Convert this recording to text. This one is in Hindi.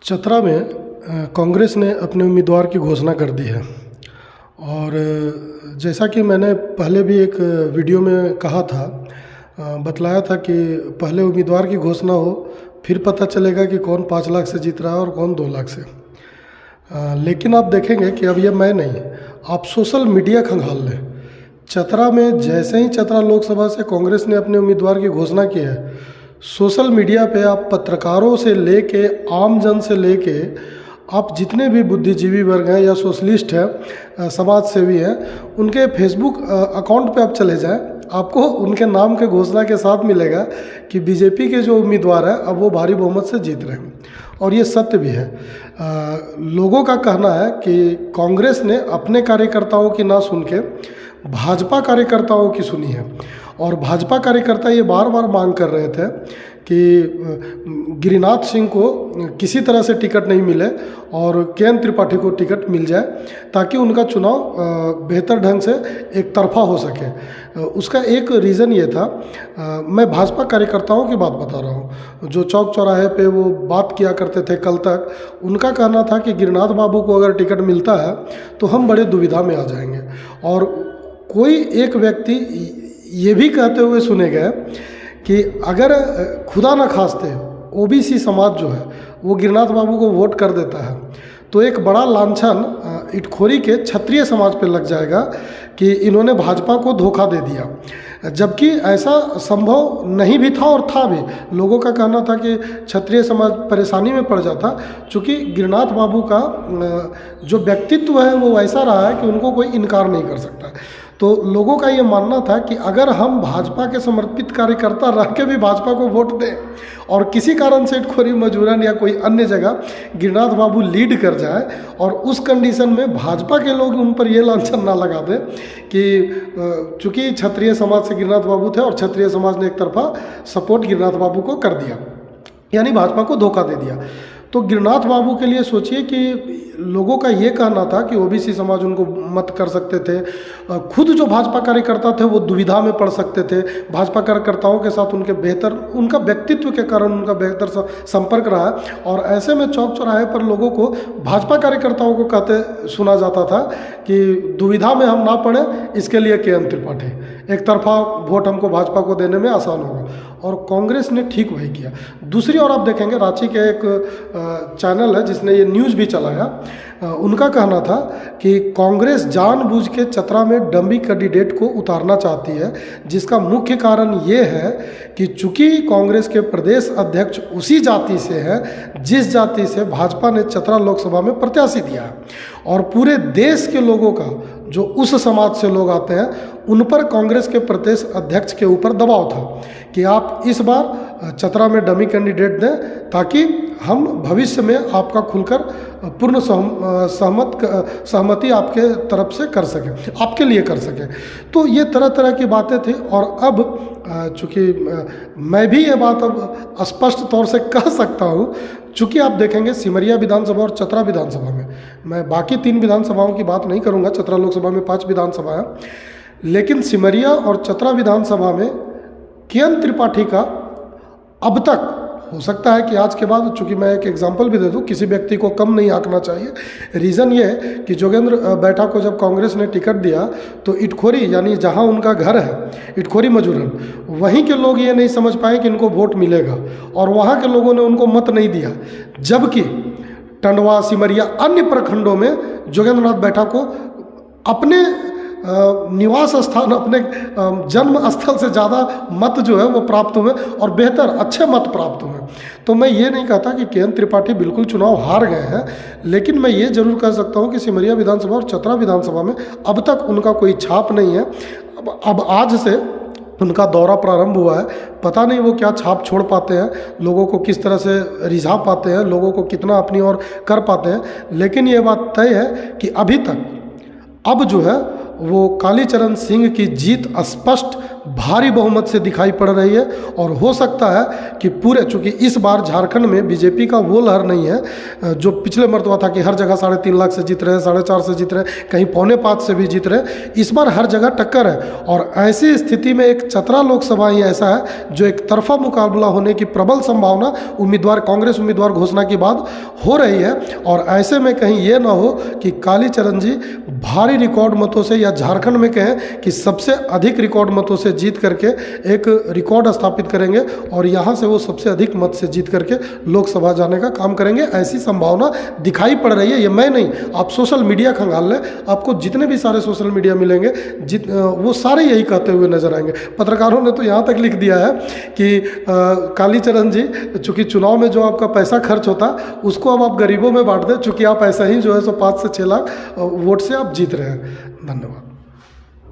चतरा में कांग्रेस ने अपने उम्मीदवार की घोषणा कर दी है। और जैसा कि मैंने पहले भी एक वीडियो में कहा था, बतलाया था कि पहले उम्मीदवार की घोषणा हो, फिर पता चलेगा कि कौन 5 लाख से जीत रहा है और कौन 2 लाख से। लेकिन आप देखेंगे कि अब यह मैं नहीं, आप सोशल मीडिया खंगाल लें। चतरा में जैसे ही चतरा लोकसभा से कांग्रेस ने अपने उम्मीदवार की घोषणा की है, सोशल मीडिया पे आप पत्रकारों से लेके आम जन से लेके आप जितने भी बुद्धिजीवी वर्ग हैं या सोशलिस्ट हैं, समाज सेवी हैं, उनके फेसबुक अकाउंट पे आप चले जाएं, आपको उनके नाम के घोषणा के साथ मिलेगा कि बीजेपी के जो उम्मीदवार हैं अब वो भारी बहुमत से जीत रहे हैं। और ये सत्य भी है। लोगों का कहना है कि कांग्रेस ने अपने कार्यकर्ताओं की ना सुन के भाजपा कार्यकर्ताओं की सुनी है। और भाजपा कार्यकर्ता ये बार बार मांग कर रहे थे कि गिरिनाथ सिंह को किसी तरह से टिकट नहीं मिले और के.एन. त्रिपाठी को टिकट मिल जाए, ताकि उनका चुनाव बेहतर ढंग से एक तरफा हो सके। उसका एक रीज़न ये था, मैं भाजपा कार्यकर्ताओं की बात बता रहा हूँ जो चौक चौराहे पे वो बात किया करते थे कल तक। उनका कहना था कि गिरिनाथ बाबू को अगर टिकट मिलता है तो हम बड़े दुविधा में आ जाएंगे। और कोई एक व्यक्ति ये भी कहते हुए सुने गए कि अगर खुदा न खास्ते ओबीसी समाज जो है वो गिरिनाथ बाबू को वोट कर देता है तो एक बड़ा लांछन इटखोरी के क्षत्रिय समाज पे लग जाएगा कि इन्होंने भाजपा को धोखा दे दिया। जबकि ऐसा संभव नहीं भी था और था भी। लोगों का कहना था कि क्षत्रिय समाज परेशानी में पड़ जाता, चूँकि गिरिनाथ बाबू का जो व्यक्तित्व है वो ऐसा रहा है कि उनको कोई इनकार नहीं कर सकता। तो लोगों का ये मानना था कि अगर हम भाजपा के समर्पित कार्यकर्ता रह के भी भाजपा को वोट दें और किसी कारण से इटखोरी मजूरन या कोई अन्य जगह गिरिनाथ बाबू लीड कर जाए और उस कंडीशन में भाजपा के लोग उन पर ये लांछन ना लगा दें कि चूँकि क्षत्रिय समाज से गिरिनाथ बाबू थे और क्षत्रिय समाज ने एक तरफा सपोर्ट गिरिनाथ बाबू को कर दिया, यानी भाजपा को धोखा दे दिया। तो गिरिनाथ बाबू के लिए सोचिए कि लोगों का ये कहना था कि ओबीसी समाज उनको मत कर सकते थे, खुद जो भाजपा कार्यकर्ता थे वो दुविधा में पड़ सकते थे। भाजपा कार्यकर्ताओं के साथ उनका व्यक्तित्व के कारण उनका बेहतर संपर्क रहा। और ऐसे में चौक चौराहे पर लोगों को भाजपा कार्यकर्ताओं को कहते सुना जाता था कि दुविधा में हम ना पड़े, इसके लिए के.एन. त्रिपाठी, एक तरफा वोट हमको भाजपा को देने में आसान होगा। और कांग्रेस ने ठीक वही किया। दूसरी ओर आप देखेंगे, रांची के एक चैनल है जिसने ये न्यूज़ भी चलाया, उनका कहना था कि कांग्रेस जानबूझ के चतरा में डमी कैंडिडेट को उतारना चाहती है, जिसका मुख्य कारण ये है कि चूंकि कांग्रेस के प्रदेश अध्यक्ष उसी जाति से हैं जिस जाति से भाजपा ने चतरा लोकसभा में प्रत्याशी दिया है। और पूरे देश के लोगों का जो उस समाज से लोग आते हैं उन पर कांग्रेस के प्रदेश अध्यक्ष के ऊपर दबाव था कि आप इस बार चतरा में डमी कैंडिडेट दें, ताकि हम भविष्य में आपका खुलकर पूर्ण सहमति आपके तरफ से कर सकें, आपके लिए कर सकें। तो ये तरह तरह की बातें थी। और अब चूँकि मैं भी ये बात अब स्पष्ट तौर से कह सकता हूँ, चूँकि आप देखेंगे सिमरिया विधानसभा और चतरा विधानसभा में, मैं बाकी 3 विधानसभाओं की बात नहीं करूँगा, चतरा लोकसभा में 5 विधानसभा है, लेकिन सिमरिया और चतरा विधानसभा में के.एन. त्रिपाठी का अब तक, हो सकता है कि आज के बाद, चूंकि मैं एक एग्जांपल भी दे दूं, किसी व्यक्ति को कम नहीं आंकना चाहिए। रीज़न ये है कि जोगेंद्र बैठा को जब कांग्रेस ने टिकट दिया तो इटखोरी, यानी जहां उनका घर है इटखोरी मजूरन, वहीं के लोग ये नहीं समझ पाए कि इनको वोट मिलेगा और वहां के लोगों ने उनको मत नहीं दिया। जबकि टंडवा, सिमरिया, अन्य प्रखंडों में जोगेंद्र नाथ बैठा को अपने निवास स्थान, अपने जन्म स्थल से ज़्यादा मत जो है वो प्राप्त हुए और बेहतर अच्छे मत प्राप्त हुए। तो मैं ये नहीं कहता कि के.एन. त्रिपाठी बिल्कुल चुनाव हार गए हैं, लेकिन मैं ये जरूर कह सकता हूँ कि सिमरिया विधानसभा और चतरा विधानसभा में अब तक उनका कोई छाप नहीं है। अब आज से उनका दौरा प्रारंभ हुआ है, पता नहीं वो क्या छाप छोड़ पाते हैं, लोगों को किस तरह से रिझा पाते हैं, लोगों को कितना अपनी ओर कर पाते हैं। लेकिन ये बात तय है कि अभी तक अब जो है वो कालीचरण सिंह की जीत स्पष्ट भारी बहुमत से दिखाई पड़ रही है। और हो सकता है कि पूरे, चूँकि इस बार झारखंड में बीजेपी का वो लहर नहीं है जो पिछले मरतबा था कि हर जगह 3.5 लाख से जीत रहे, 4.5 से जीत रहे, कहीं 4.25 से भी जीत रहे। इस बार हर जगह टक्कर है। और ऐसी स्थिति में एक चतरा लोकसभा ही ऐसा है जो एक तरफा मुकाबला होने की प्रबल संभावना उम्मीदवार, कांग्रेस उम्मीदवार घोषणा के बाद हो रही है। और ऐसे में कहीं ये ना हो कि कालीचरण जी भारी रिकॉर्ड मतों से, या झारखंड में कहें कि सबसे अधिक रिकॉर्ड मतों से जीत करके एक रिकॉर्ड स्थापित करेंगे और यहाँ से वो सबसे अधिक मत से जीत करके लोकसभा जाने का काम करेंगे। ऐसी संभावना दिखाई पड़ रही है। ये मैं नहीं, आप सोशल मीडिया खंगाल लें, आपको जितने भी सारे सोशल मीडिया मिलेंगे वो सारे यही कहते हुए नजर आएंगे। पत्रकारों ने तो यहाँ तक लिख दिया है कि कालीचरण जी, चूँकि चुनाव में जो आपका पैसा खर्च होता है उसको अब आप गरीबों में बांट दें, चूँकि आप ऐसा ही जो है 5 से 6 लाख वोट से आप जीत रहे हैं। धन्यवाद।